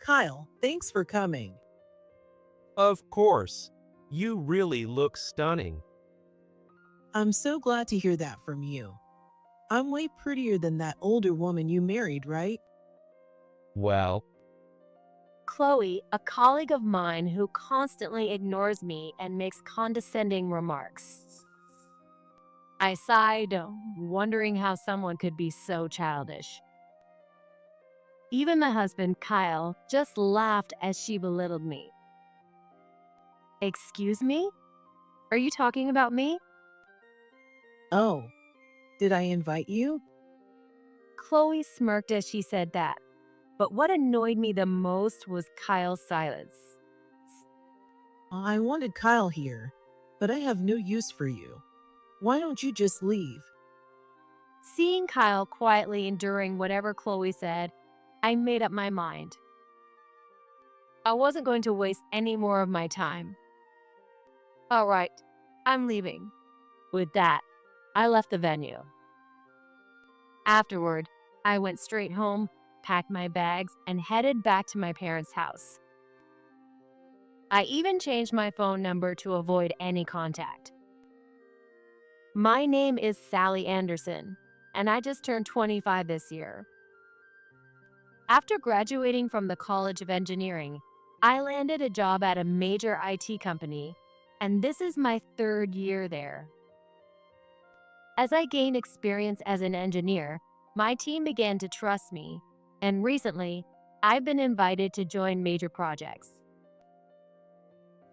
Kyle, thanks for coming. Of course. You really look stunning. I'm so glad to hear that from you. I'm way prettier than that older woman you married, right? Well, Chloe, a colleague of mine who constantly ignores me and makes condescending remarks. I sighed, wondering how someone could be so childish. Even my husband, Kyle, just laughed as she belittled me. Excuse me? Are you talking about me? Oh, did I invite you? Chloe smirked as she said that. But what annoyed me the most was Kyle's silence. I wanted Kyle here, but I have no use for you. Why don't you just leave? Seeing Kyle quietly enduring whatever Chloe said, I made up my mind. I wasn't going to waste any more of my time. All right, I'm leaving. With that, I left the venue. Afterward, I went straight home, packed my bags, and headed back to my parents' house. I even changed my phone number to avoid any contact. My name is Sally Anderson, and I just turned 25 this year. After graduating from the College of Engineering, I landed a job at a major IT company, and this is my third year there. As I gained experience as an engineer, my team began to trust me, and recently, I've been invited to join major projects.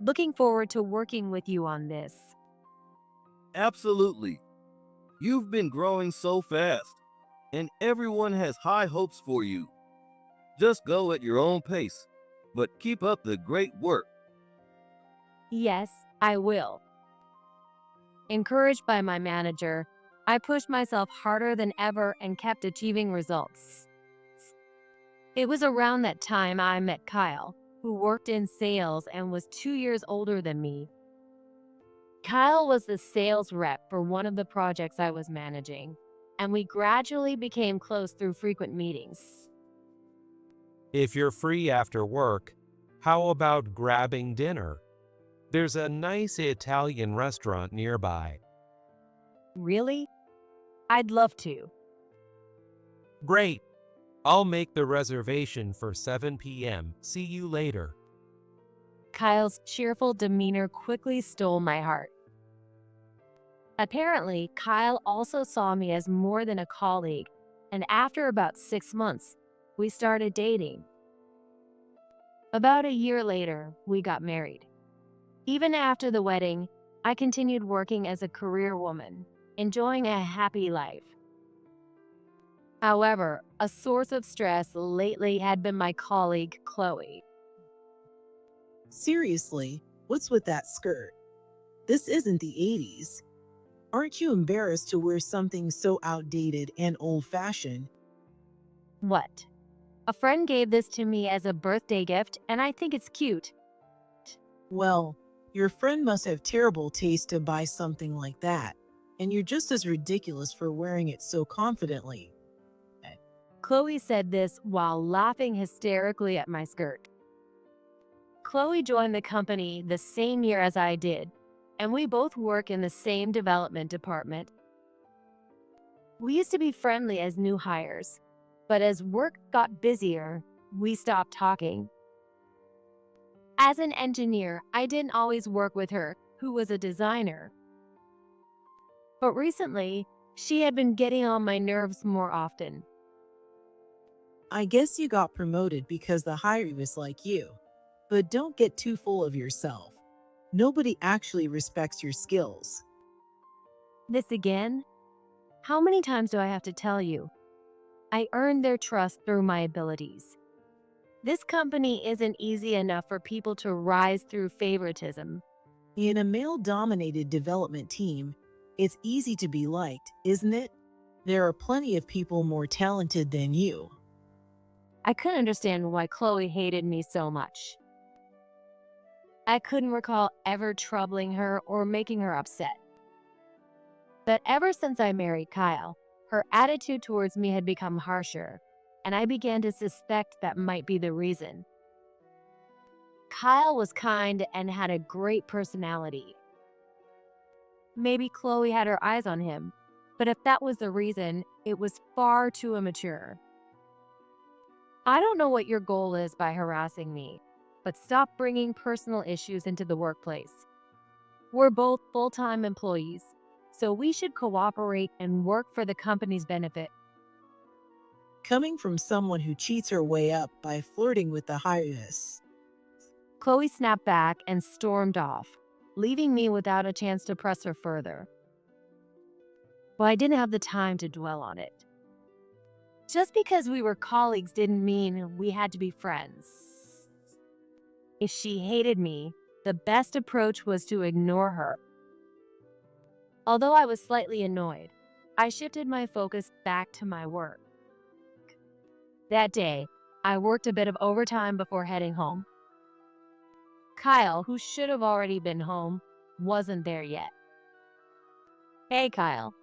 Looking forward to working with you on this. Absolutely. You've been growing so fast, and everyone has high hopes for you. Just go at your own pace, but keep up the great work. Yes, I will. Encouraged by my manager, I pushed myself harder than ever and kept achieving results. It was around that time I met Kyle, who worked in sales and was 2 years older than me. Kyle was the sales rep for one of the projects I was managing, and we gradually became close through frequent meetings. if you're free after work, how about grabbing dinner? There's a nice Italian restaurant nearby. Really? I'd love to. Great. I'll make the reservation for 7 p.m. See you later. Kyle's cheerful demeanor quickly stole my heart. Apparently, Kyle also saw me as more than a colleague, and after about 6 months, we started dating. About a year later, we got married. Even after the wedding, I continued working as a career woman, enjoying a happy life. However, a source of stress lately had been my colleague, Chloe. Seriously, what's with that skirt? This isn't the 80s. Aren't you embarrassed to wear something so outdated and old-fashioned? What? A friend gave this to me as a birthday gift, and I think it's cute. Well, your friend must have terrible taste to buy something like that, and you're just as ridiculous for wearing it so confidently. Chloe said this while laughing hysterically at my skirt. Chloe joined the company the same year as I did, and we both work in the same development department. We used to be friendly as new hires, but as work got busier, we stopped talking. As an engineer, I didn't always work with her, who was a designer. But recently, she had been getting on my nerves more often. I guess you got promoted because the hire was like you. But don't get too full of yourself. Nobody actually respects your skills. This again? How many times do I have to tell you? I earned their trust through my abilities. This company isn't easy enough for people to rise through favoritism. In a male-dominated development team, it's easy to be liked, isn't it? There are plenty of people more talented than you. I couldn't understand why Chloe hated me so much. I couldn't recall ever troubling her or making her upset. But ever since I married Kyle, her attitude towards me had become harsher, and I began to suspect that might be the reason. Kyle was kind and had a great personality. Maybe Chloe had her eyes on him, but if that was the reason, it was far too immature. I don't know what your goal is by harassing me, but stop bringing personal issues into the workplace. We're both full-time employees, so we should cooperate and work for the company's benefit. Coming from someone who cheats her way up by flirting with the highness. Chloe snapped back and stormed off, leaving me without a chance to press her further. But I didn't have the time to dwell on it. Just because we were colleagues didn't mean we had to be friends. If she hated me, the best approach was to ignore her. Although I was slightly annoyed, I shifted my focus back to my work. That day, I worked a bit of overtime before heading home. Kyle, who should have already been home, wasn't there yet. Hey Kyle,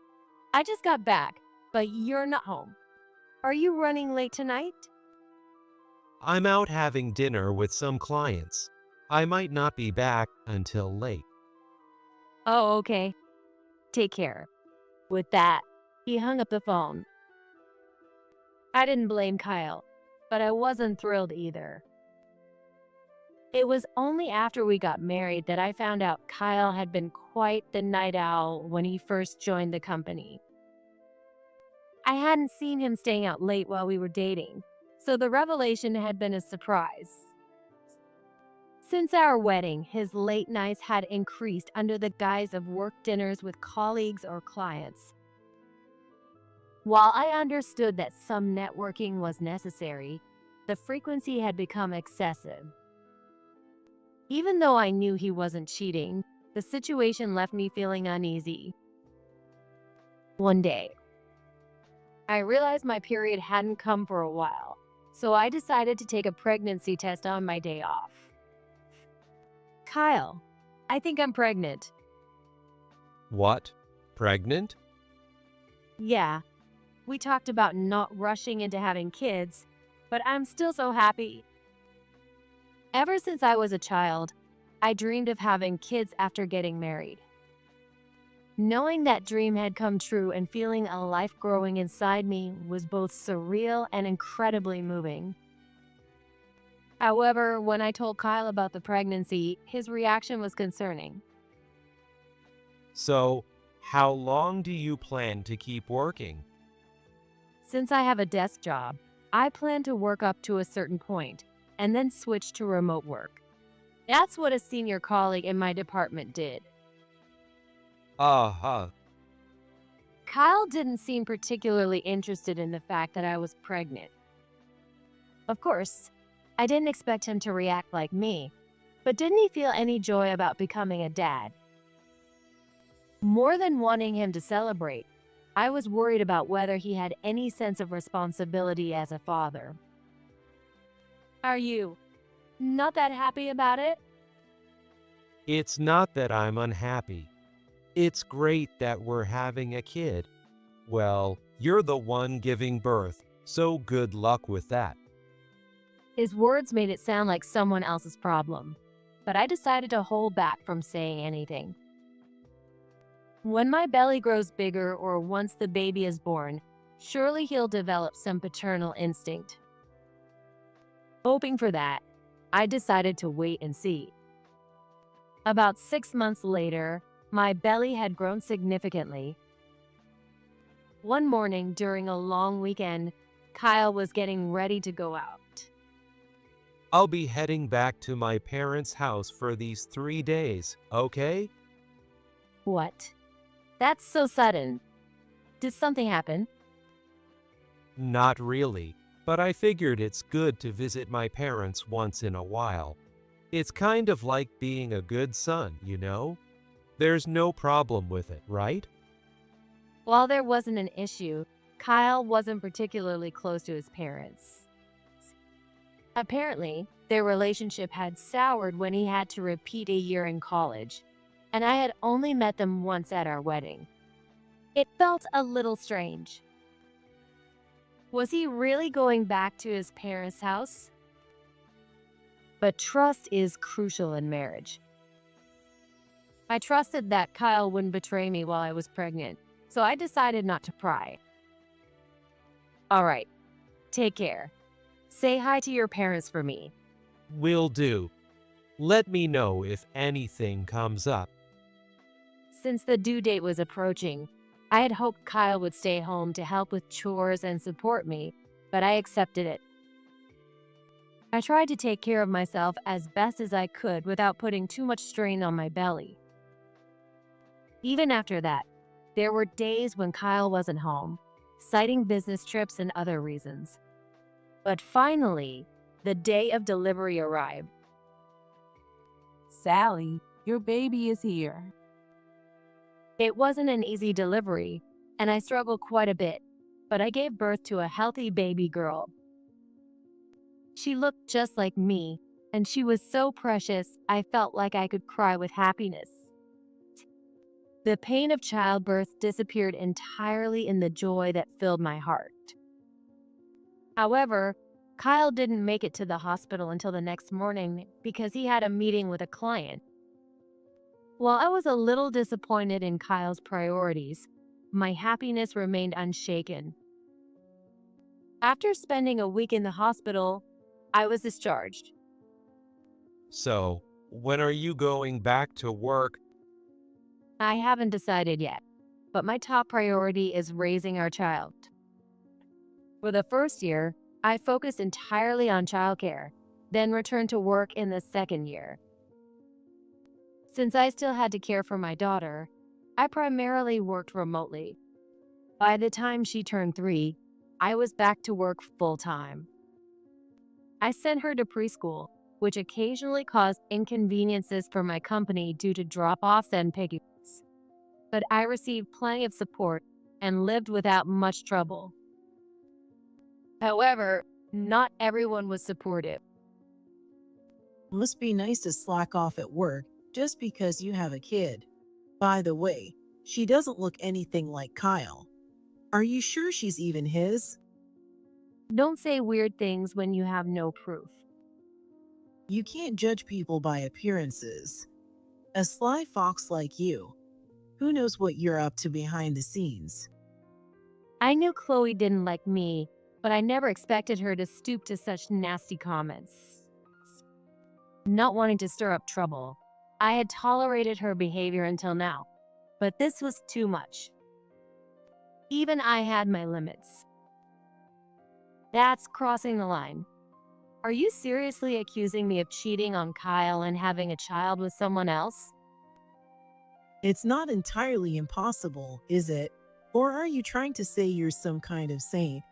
I just got back, but you're not home. Are you running late tonight? I'm out having dinner with some clients. I might not be back until late. Oh, okay. Take care. With that, he hung up the phone. I didn't blame Kyle, but I wasn't thrilled either. It was only after we got married that I found out Kyle had been quite the night owl when he first joined the company. I hadn't seen him staying out late while we were dating, so the revelation had been a surprise. Since our wedding, his late nights had increased under the guise of work dinners with colleagues or clients. While I understood that some networking was necessary, the frequency had become excessive. Even though I knew he wasn't cheating, the situation left me feeling uneasy. One day, I realized my period hadn't come for a while, so I decided to take a pregnancy test on my day off. Kyle, I think I'm pregnant. What? Pregnant? Yeah, we talked about not rushing into having kids, but I'm still so happy. Ever since I was a child, I dreamed of having kids after getting married. Knowing that dream had come true and feeling a life growing inside me was both surreal and incredibly moving. However, when I told Kyle about the pregnancy, his reaction was concerning. So, how long do you plan to keep working? Since I have a desk job, I plan to work up to a certain point and then switch to remote work. That's what a senior colleague in my department did. Uh-huh. Kyle didn't seem particularly interested in the fact that I was pregnant. Of course, I didn't expect him to react like me, but didn't he feel any joy about becoming a dad? More than wanting him to celebrate, I was worried about whether he had any sense of responsibility as a father. Are you not that happy about it? It's not that I'm unhappy. It's great that we're having a kid. Well, you're the one giving birth, so good luck with that. His words made it sound like someone else's problem, but I decided to hold back from saying anything. When my belly grows bigger or once the baby is born, surely he'll develop some paternal instinct. Hoping for that, I decided to wait and see. About 6 months later, my belly had grown significantly. One morning during a long weekend, Kyle was getting ready to go out. I'll be heading back to my parents' house for these 3 days, okay? What? That's so sudden. Did something happen? Not really, but I figured it's good to visit my parents once in a while. It's kind of like being a good son, you know? There's no problem with it, right? While there wasn't an issue, Kyle wasn't particularly close to his parents. Apparently, their relationship had soured when he had to repeat a year in college, and I had only met them once at our wedding. It felt a little strange. Was he really going back to his parents' house? but trust is crucial in marriage. I trusted that Kyle wouldn't betray me while I was pregnant, so I decided not to pry. All right, take care. Say hi to your parents for me. Will do. Let me know if anything comes up. Since the due date was approaching, I had hoped Kyle would stay home to help with chores and support me, but I accepted it. I tried to take care of myself as best as I could without putting too much strain on my belly. Even after that, there were days when Kyle wasn't home, citing business trips and other reasons. But finally, the day of delivery arrived. Sally, your baby is here. It wasn't an easy delivery, and I struggled quite a bit, but I gave birth to a healthy baby girl. She looked just like me, and she was so precious I felt like I could cry with happiness. The pain of childbirth disappeared entirely in the joy that filled my heart. However, Kyle didn't make it to the hospital until the next morning because he had a meeting with a client. While I was a little disappointed in Kyle's priorities, my happiness remained unshaken. After spending a week in the hospital, I was discharged. So, when are you going back to work? I haven't decided yet, but my top priority is raising our child. For the first year, I focused entirely on childcare, then returned to work in the second year. Since I still had to care for my daughter, I primarily worked remotely. By the time she turned 3, I was back to work full-time. I sent her to preschool, which occasionally caused inconveniences for my company due to drop-offs and pickups. But I received plenty of support and lived without much trouble. However, not everyone was supportive. Must be nice to slack off at work just because you have a kid. By the way, she doesn't look anything like Kyle. Are you sure she's even his? Don't say weird things when you have no proof. You can't judge people by appearances. A sly fox like you. Who knows what you're up to behind the scenes? I knew Chloe didn't like me, but I never expected her to stoop to such nasty comments. Not wanting to stir up trouble, I had tolerated her behavior until now, but this was too much. Even I had my limits. That's crossing the line. Are you seriously accusing me of cheating on Kyle and having a child with someone else? It's not entirely impossible, is it? Or are you trying to say you're some kind of saint?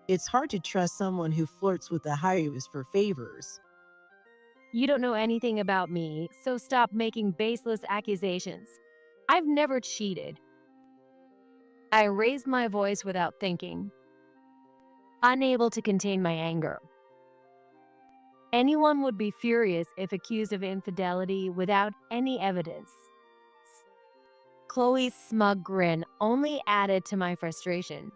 It's hard to trust someone who flirts with the hires for favors. You don't know anything about me, so stop making baseless accusations. I've never cheated. I raised my voice without thinking, unable to contain my anger. Anyone would be furious if accused of infidelity without any evidence. Chloe's smug grin only added to my frustration.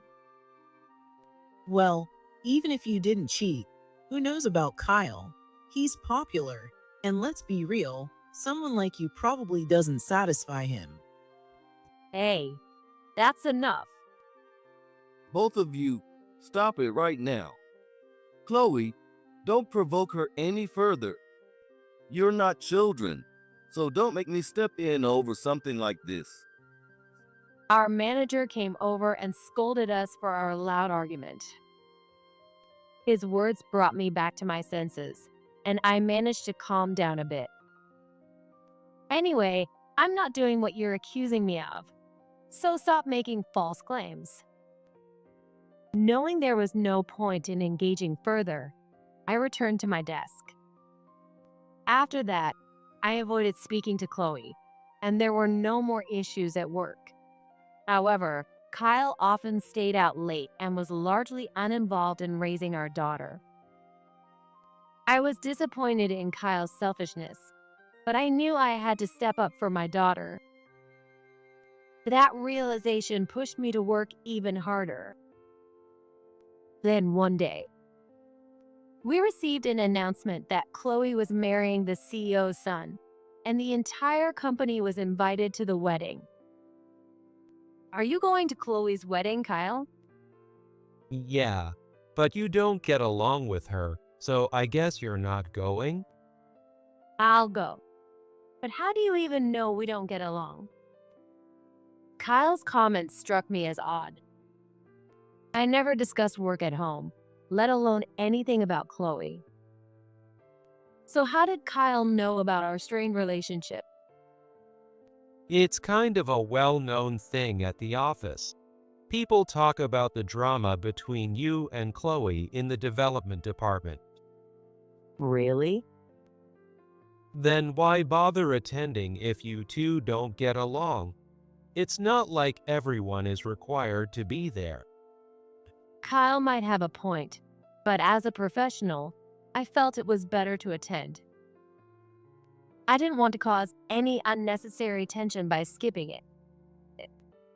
Well, even if you didn't cheat, who knows about Kyle? He's popular, and let's be real, someone like you probably doesn't satisfy him. Hey, that's enough. Both of you, stop it right now. Chloe, don't provoke her any further. You're not children, so don't make me step in over something like this. Our manager came over and scolded us for our loud argument. His words brought me back to my senses, and I managed to calm down a bit. Anyway, I'm not doing what you're accusing me of, so stop making false claims. Knowing there was no point in engaging further, I returned to my desk. After that, I avoided speaking to Chloe, and there were no more issues at work. However, Kyle often stayed out late and was largely uninvolved in raising our daughter. I was disappointed in Kyle's selfishness, but I knew I had to step up for my daughter. That realization pushed me to work even harder. Then one day, We received an announcement that Chloe was marrying the CEO's son, and the entire company was invited to the wedding. Are you going to Chloe's wedding, Kyle? Yeah, but you don't get along with her, so I guess you're not going? I'll go. But how do you even know we don't get along? Kyle's comment struck me as odd. I never discussed work at home, let alone anything about Chloe. So how did Kyle know about our strained relationship? It's kind of a well-known thing at the office. People talk about the drama between you and Chloe in the development department. Really? Then why bother attending if you two don't get along? It's not like everyone is required to be there. Kyle might have a point, but as a professional, I felt it was better to attend. I didn't want to cause any unnecessary tension by skipping it.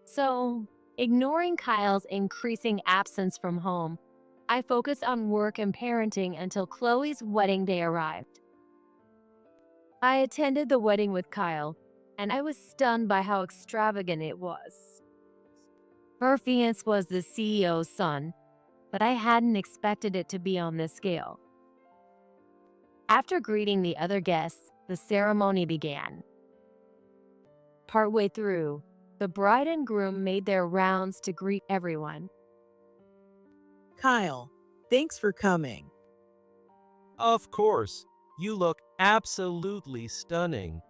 So, ignoring Kyle's increasing absence from home, I focused on work and parenting until Chloe's wedding day arrived. I attended the wedding with Kyle, and I was stunned by how extravagant it was. Her fiancé was the CEO's son, but I hadn't expected it to be on this scale. After greeting the other guests, the ceremony began. Partway through, the bride and groom made their rounds to greet everyone. Kyle, thanks for coming. Of course, you look absolutely stunning.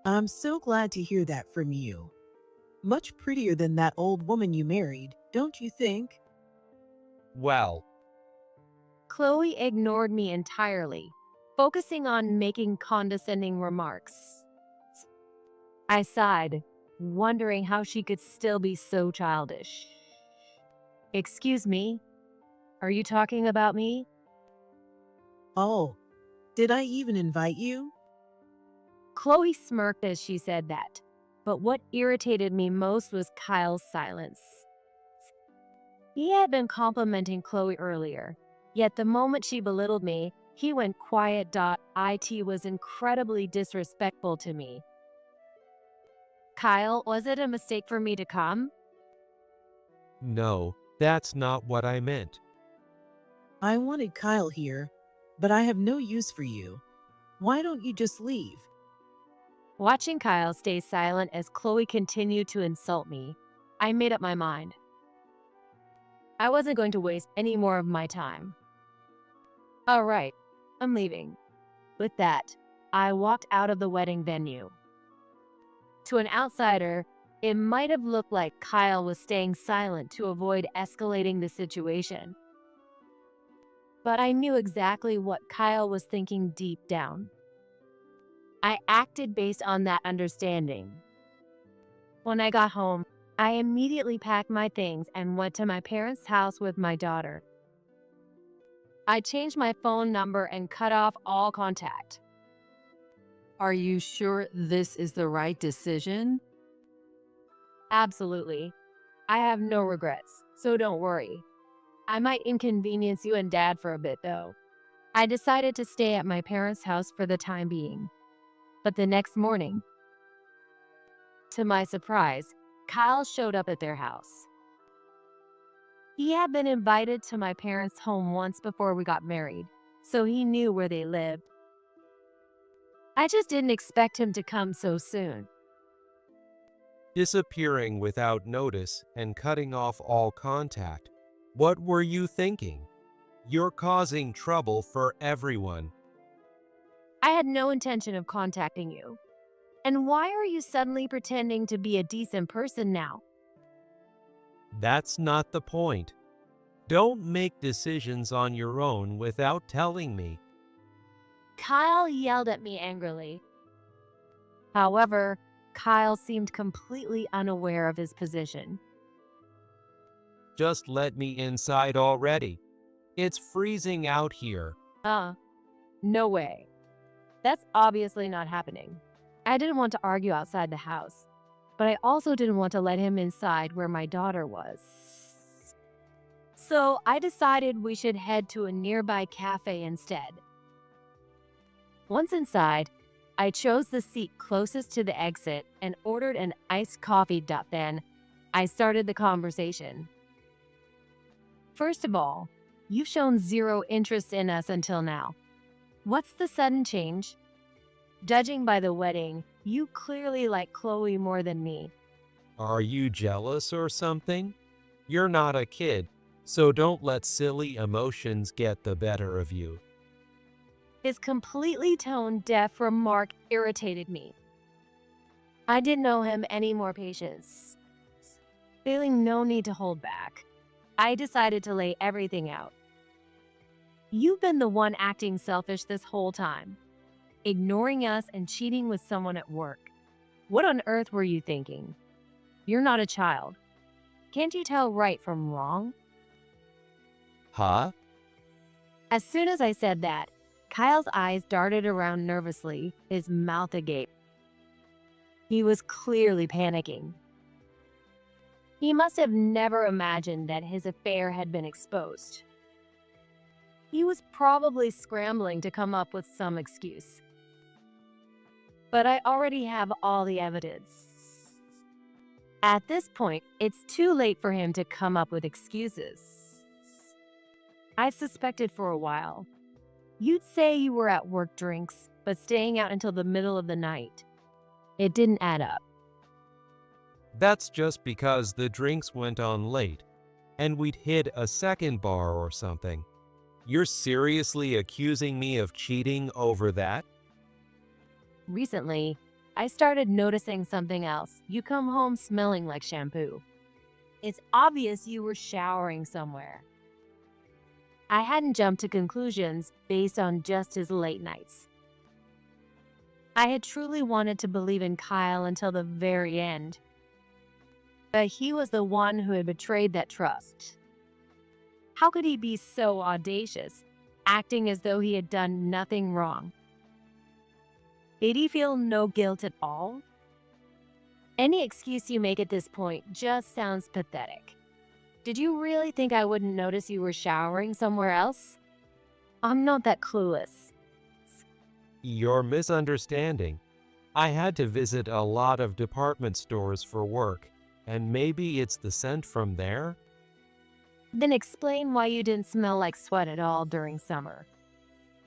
I'm so glad to hear that from you. Much prettier than that old woman you married, don't you think? Well, Chloe ignored me entirely, focusing on making condescending remarks. I sighed, wondering how she could still be so childish. Excuse me? Are you talking about me? Oh, did I even invite you? Chloe smirked as she said that, but what irritated me most was Kyle's silence. He had been complimenting Chloe earlier, yet the moment she belittled me, he went quiet. It was incredibly disrespectful to me. Kyle, was it a mistake for me to come? no, that's not what I meant. I wanted Kyle here, but I have no use for you. Why don't you just leave? Watching Kyle stay silent as Chloe continued to insult me, I made up my mind. I wasn't going to waste any more of my time. All right, I'm leaving. With that, I walked out of the wedding venue. To an outsider, it might have looked like Kyle was staying silent to avoid escalating the situation. But I knew exactly what Kyle was thinking deep down. I acted based on that understanding. When I got home, I immediately packed my things and went to my parents' house with my daughter. I changed my phone number and cut off all contact. Are you sure this is the right decision? Absolutely. I have no regrets, so don't worry. I might inconvenience you and Dad for a bit, though. I decided to stay at my parents' house for the time being. But the next morning, to my surprise, Kyle showed up at their house. He had been invited to my parents' home once before we got married, so he knew where they lived. I just didn't expect him to come so soon. Disappearing without notice and cutting off all contact. What were you thinking? You're causing trouble for everyone. I had no intention of contacting you. And why are you suddenly pretending to be a decent person now? That's not the point. Don't make decisions on your own without telling me. Kyle yelled at me angrily. However, Kyle seemed completely unaware of his position. Just let me inside already. It's freezing out here. No way. That's obviously not happening. I didn't want to argue outside the house, but I also didn't want to let him inside where my daughter was. So I decided we should head to a nearby cafe instead. Once inside, I chose the seat closest to the exit and ordered an iced coffee. Then I started the conversation. First of all, you've shown zero interest in us until now. What's the sudden change? Judging by the wedding, you clearly like Chloe more than me. Are you jealous or something? You're not a kid, so don't let silly emotions get the better of you. His completely tone-deaf remark irritated me. I didn't owe him any more patience. Feeling no need to hold back, I decided to lay everything out. You've been the one acting selfish this whole time, ignoring us and cheating with someone at work. What on earth were you thinking? You're not a child. Can't you tell right from wrong? Huh? As soon as I said that, Kyle's eyes darted around nervously, his mouth agape. He was clearly panicking. He must have never imagined that his affair had been exposed. He was probably scrambling to come up with some excuse. But I already have all the evidence. At this point, it's too late for him to come up with excuses. I've suspected for a while. You'd say you were at work drinks, but staying out until the middle of the night. It didn't add up. That's just because the drinks went on late, and we'd hit a second bar or something. You're seriously accusing me of cheating over that? Recently, I started noticing something else. You come home smelling like shampoo. It's obvious you were showering somewhere. I hadn't jumped to conclusions based on just his late nights. I had truly wanted to believe in Kyle until the very end. But he was the one who had betrayed that trust. How could he be so audacious, acting as though he had done nothing wrong? Did he feel no guilt at all? Any excuse you make at this point just sounds pathetic. Did you really think I wouldn't notice you were showering somewhere else? I'm not that clueless. You're misunderstanding. I had to visit a lot of department stores for work, and maybe it's the scent from there? Then explain why you didn't smell like sweat at all during summer.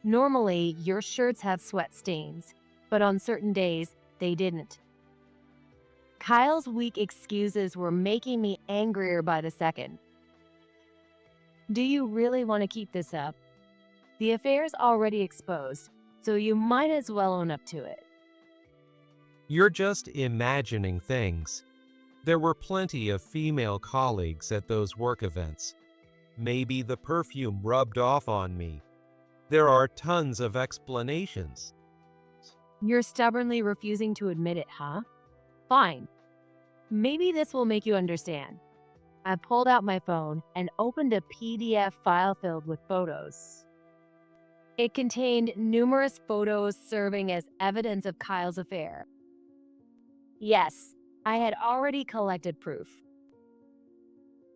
Normally, your shirts have sweat stains, but on certain days, they didn't. Kyle's weak excuses were making me angrier by the second. Do you really want to keep this up? The affair's already exposed, so you might as well own up to it. You're just imagining things. There were plenty of female colleagues at those work events. Maybe the perfume rubbed off on me. There are tons of explanations. You're stubbornly refusing to admit it, huh? Fine. Maybe this will make you understand. I pulled out my phone and opened a PDF file filled with photos. It contained numerous photos serving as evidence of Kyle's affair. Yes, I had already collected proof.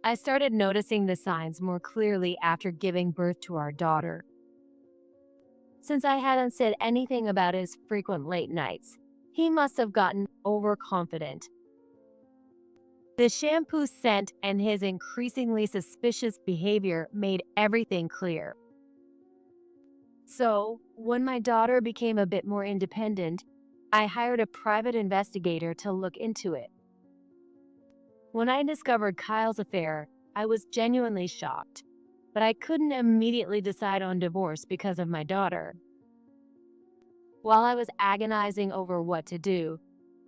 I started noticing the signs more clearly after giving birth to our daughter. Since I hadn't said anything about his frequent late nights, he must have gotten overconfident. The shampoo scent and his increasingly suspicious behavior made everything clear. So, when my daughter became a bit more independent, I hired a private investigator to look into it. When I discovered Kyle's affair, I was genuinely shocked, but I couldn't immediately decide on divorce because of my daughter. While I was agonizing over what to do,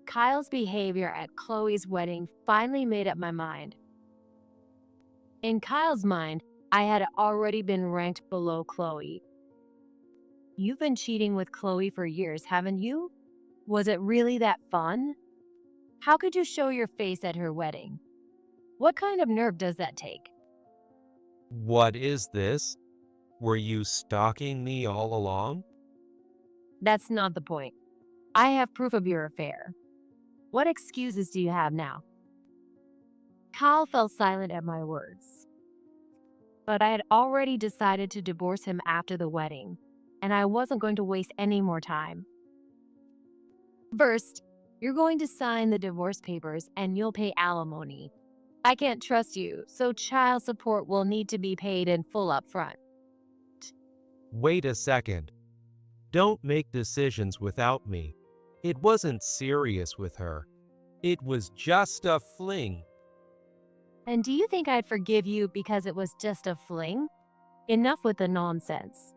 Kyle's behavior at Chloe's wedding finally made up my mind. In Kyle's mind, I had already been ranked below Chloe. You've been cheating with Chloe for years, haven't you? Was it really that fun? How could you show your face at her wedding? What kind of nerve does that take? What is this? Were you stalking me all along? That's not the point. I have proof of your affair. What excuses do you have now? Kyle fell silent at my words. but I had already decided to divorce him after the wedding, and I wasn't going to waste any more time. First, you're going to sign the divorce papers and you'll pay alimony. I can't trust you, so child support will need to be paid in full upfront. Wait a second. Don't make decisions without me. It wasn't serious with her. It was just a fling. And do you think I'd forgive you because it was just a fling? Enough with the nonsense.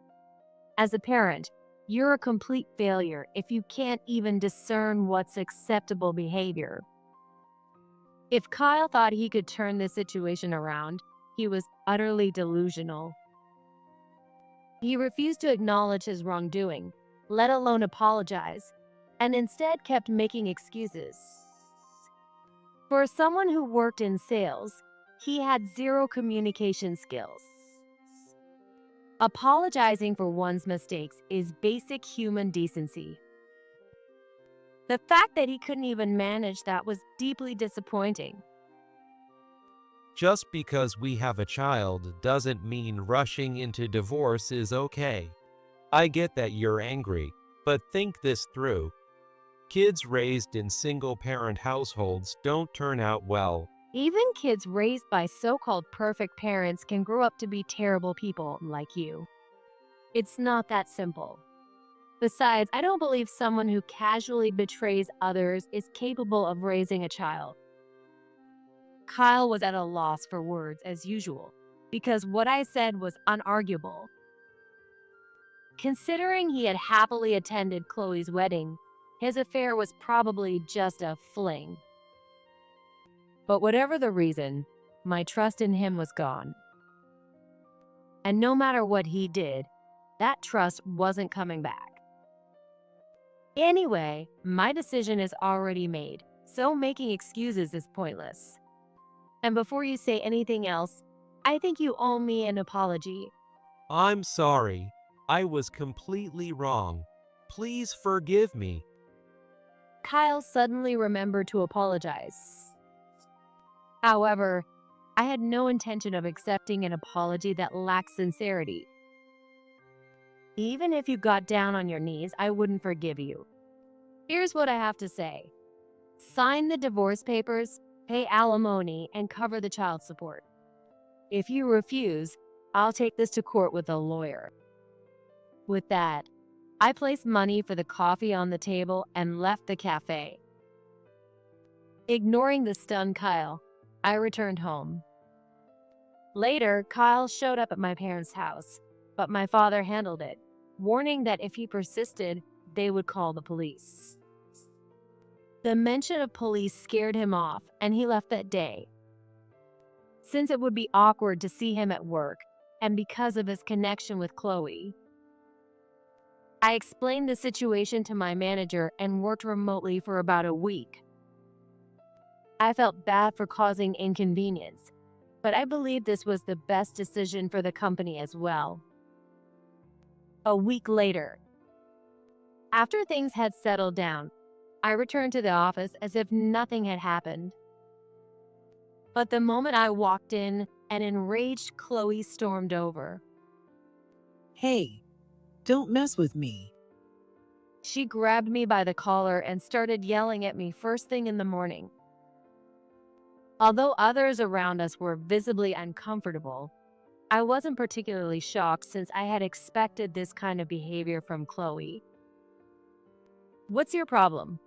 As a parent, you're a complete failure if you can't even discern what's acceptable behavior. If Kyle thought he could turn this situation around, he was utterly delusional. He refused to acknowledge his wrongdoing, let alone apologize, and instead kept making excuses. For someone who worked in sales, he had zero communication skills. Apologizing for one's mistakes is basic human decency. The fact that he couldn't even manage that was deeply disappointing. Just because we have a child doesn't mean rushing into divorce is okay. I get that you're angry, but think this through. Kids raised in single-parent households don't turn out well. Even kids raised by so-called perfect parents can grow up to be terrible people like you. It's not that simple. Besides, I don't believe someone who casually betrays others is capable of raising a child. Kyle was at a loss for words as usual, because what I said was unarguable. Considering he had happily attended Chloe's wedding, his affair was probably just a fling. But whatever the reason, my trust in him was gone. And no matter what he did, that trust wasn't coming back. Anyway, my decision is already made, so making excuses is pointless. And before you say anything else, I think you owe me an apology. I'm sorry. I was completely wrong. Please forgive me. Kyle suddenly remembered to apologize. However, I had no intention of accepting an apology that lacked sincerity. Even if you got down on your knees, I wouldn't forgive you. Here's what I have to say. Sign the divorce papers, pay alimony, and cover the child support. If you refuse, I'll take this to court with a lawyer. With that, I placed money for the coffee on the table and left the cafe. Ignoring the stunned Kyle, I returned home. Later, Kyle showed up at my parents' house, but my father handled it, warning that if he persisted, they would call the police. The mention of police scared him off, and he left that day. Since it would be awkward to see him at work, and because of his connection with Chloe, I explained the situation to my manager and worked remotely for about a week. I felt bad for causing inconvenience, but I believe this was the best decision for the company as well. A week later, after things had settled down, I returned to the office as if nothing had happened. But the moment I walked in, an enraged Chloe stormed over. Hey, don't mess with me. She grabbed me by the collar and started yelling at me first thing in the morning. Although others around us were visibly uncomfortable, I wasn't particularly shocked since I had expected this kind of behavior from Chloe. What's your problem?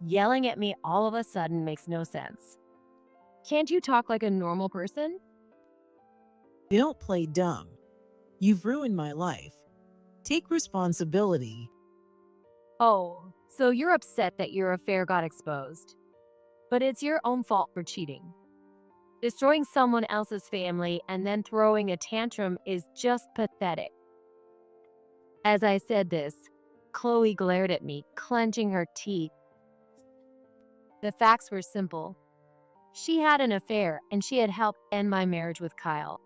Yelling at me all of a sudden makes no sense. Can't you talk like a normal person? Don't play dumb. You've ruined my life. Take responsibility. Oh, so you're upset that your affair got exposed. But it's your own fault for cheating. Destroying someone else's family and then throwing a tantrum is just pathetic. As I said this, Chloe glared at me, clenching her teeth. The facts were simple. She had an affair and she had helped end my marriage with Kyle.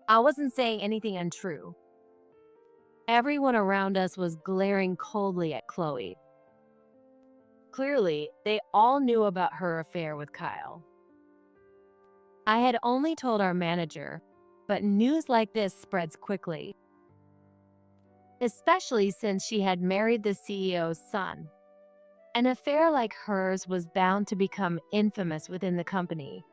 I wasn't saying anything untrue. Everyone around us was glaring coldly at Chloe. Clearly, they all knew about her affair with Kyle. I had only told our manager, but news like this spreads quickly, especially since she had married the CEO's son. An affair like hers was bound to become infamous within the company.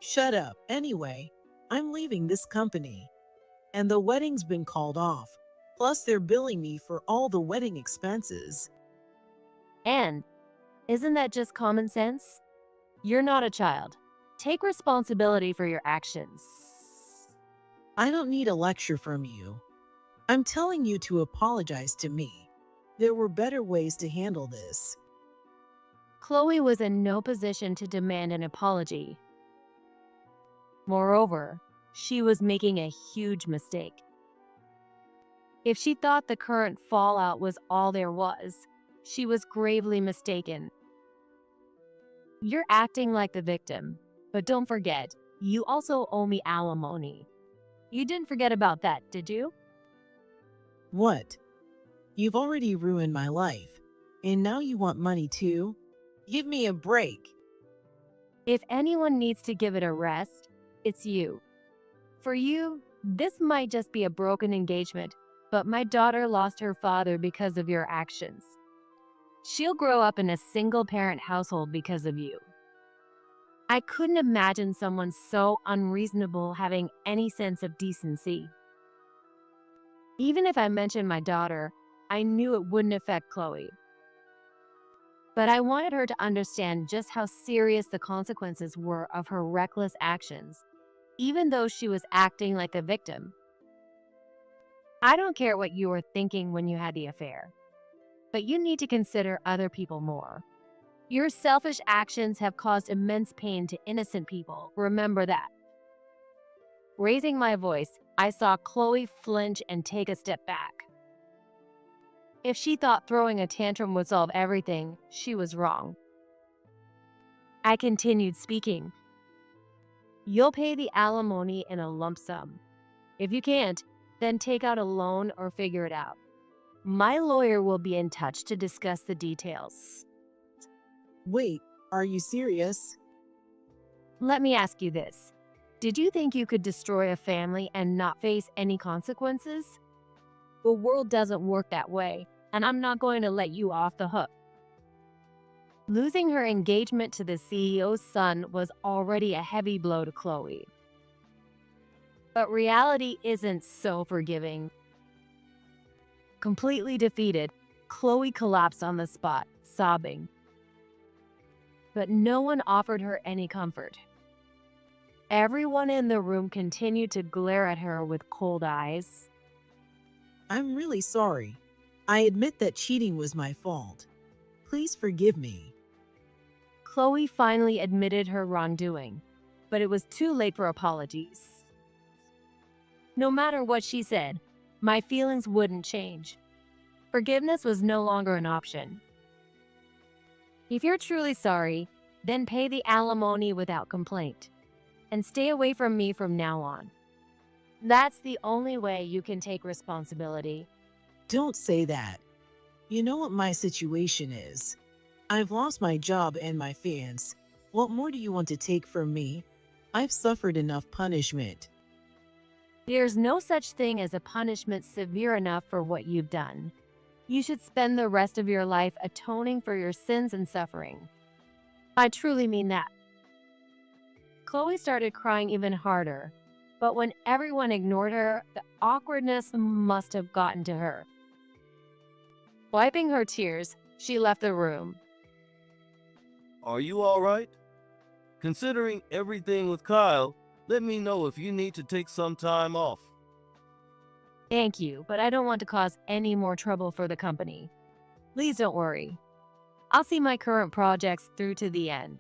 Shut up. Anyway, I'm leaving this company, and the wedding's been called off. Plus, they're billing me for all the wedding expenses. And isn't that just common sense? You're not a child. Take responsibility for your actions. I don't need a lecture from you. I'm telling you to apologize to me. There were better ways to handle this. Chloe was in no position to demand an apology. Moreover, she was making a huge mistake. If she thought the current fallout was all there was, she was gravely mistaken. You're acting like the victim, but don't forget, you also owe me alimony. You didn't forget about that, did you? What? You've already ruined my life, and now you want money too? Give me a break. If anyone needs to give it a rest, it's you. For you, this might just be a broken engagement, but my daughter lost her father because of your actions. She'll grow up in a single-parent household because of you. I couldn't imagine someone so unreasonable having any sense of decency. Even if I mentioned my daughter, I knew it wouldn't affect Chloe. But I wanted her to understand just how serious the consequences were of her reckless actions, even though she was acting like the victim. I don't care what you were thinking when you had the affair, but you need to consider other people more. Your selfish actions have caused immense pain to innocent people. Remember that. Raising my voice, I saw Chloe flinch and take a step back. If she thought throwing a tantrum would solve everything, she was wrong. I continued speaking. You'll pay the alimony in a lump sum. If you can't, then take out a loan or figure it out. My lawyer will be in touch to discuss the details. Wait, are you serious? Let me ask you this. Did you think you could destroy a family and not face any consequences? The world doesn't work that way, and I'm not going to let you off the hook. Losing her engagement to the CEO's son was already a heavy blow to Chloe. But reality isn't so forgiving. Completely defeated, Chloe collapsed on the spot, sobbing. But no one offered her any comfort. Everyone in the room continued to glare at her with cold eyes. I'm really sorry. I admit that cheating was my fault. Please forgive me. Chloe finally admitted her wrongdoing, but it was too late for apologies. No matter what she said, my feelings wouldn't change. Forgiveness was no longer an option. If you're truly sorry, then pay the alimony without complaint, and stay away from me from now on. That's the only way you can take responsibility. Don't say that. You know what my situation is. I've lost my job and my fans. What more do you want to take from me? I've suffered enough punishment. There's no such thing as a punishment severe enough for what you've done. You should spend the rest of your life atoning for your sins and suffering. I truly mean that. Chloe started crying even harder, but when everyone ignored her, the awkwardness must have gotten to her. Wiping her tears, she left the room. Are you all right? Considering everything with Kyle, let me know if you need to take some time off. Thank you, but I don't want to cause any more trouble for the company. Please don't worry. I'll see my current projects through to the end.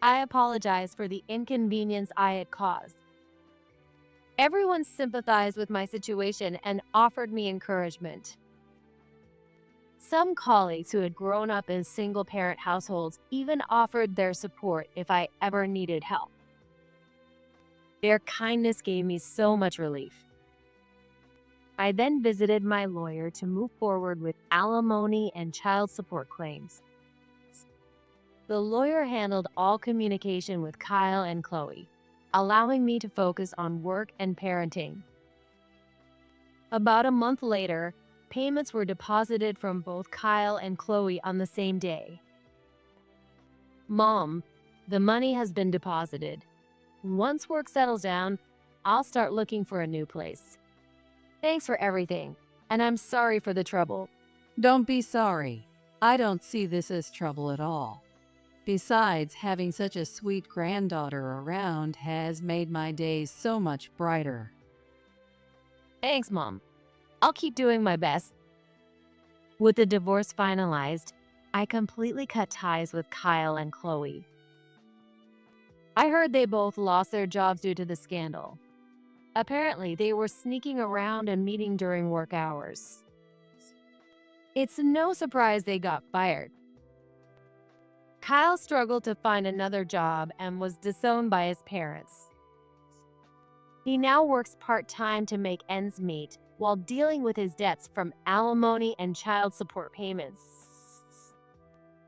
I apologize for the inconvenience I had caused. Everyone sympathized with my situation and offered me encouragement. Some colleagues who had grown up in single-parent households even offered their support if I ever needed help. Their kindness gave me so much relief. I then visited my lawyer to move forward with alimony and child support claims. The lawyer handled all communication with Kyle and Chloe, allowing me to focus on work and parenting. About a month later, payments were deposited from both Kyle and Chloe on the same day. Mom, the money has been deposited. Once work settles down, I'll start looking for a new place. Thanks for everything, and I'm sorry for the trouble. Don't be sorry. I don't see this as trouble at all. Besides, having such a sweet granddaughter around has made my days so much brighter. Thanks, Mom. I'll keep doing my best. With the divorce finalized, I completely cut ties with Kyle and Chloe. I heard they both lost their jobs due to the scandal. Apparently, they were sneaking around and meeting during work hours. It's no surprise they got fired. Kyle struggled to find another job and was disowned by his parents. He now works part-time to make ends meet while dealing with his debts from alimony and child support payments.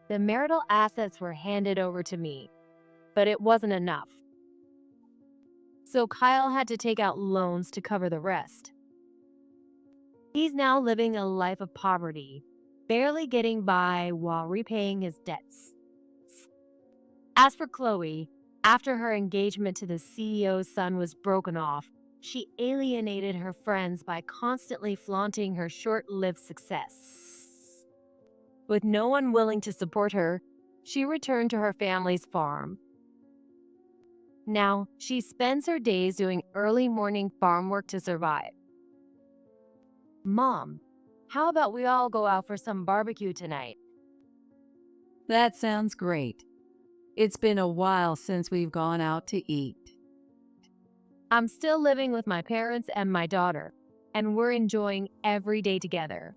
The marital assets were handed over to me, but it wasn't enough. So Kyle had to take out loans to cover the rest. He's now living a life of poverty, barely getting by while repaying his debts. As for Chloe, after her engagement to the CEO's son was broken off, she alienated her friends by constantly flaunting her short-lived success. With no one willing to support her, she returned to her family's farm. Now, she spends her days doing early morning farm work to survive. Mom, how about we all go out for some barbecue tonight? That sounds great. It's been a while since we've gone out to eat. I'm still living with my parents and my daughter, and we're enjoying every day together.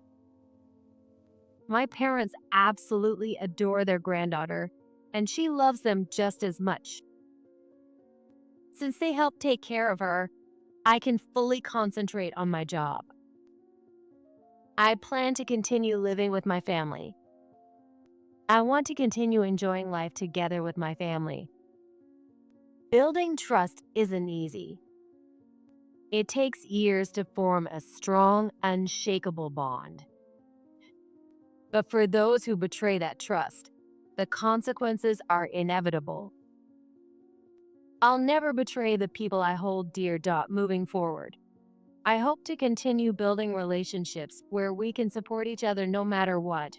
My parents absolutely adore their granddaughter, and she loves them just as much. Since they help take care of her, I can fully concentrate on my job. I plan to continue living with my family. I want to continue enjoying life together with my family. Building trust isn't easy. It takes years to form a strong, unshakable bond. But for those who betray that trust, the consequences are inevitable. I'll never betray the people I hold dear. Moving forward, I hope to continue building relationships where we can support each other no matter what.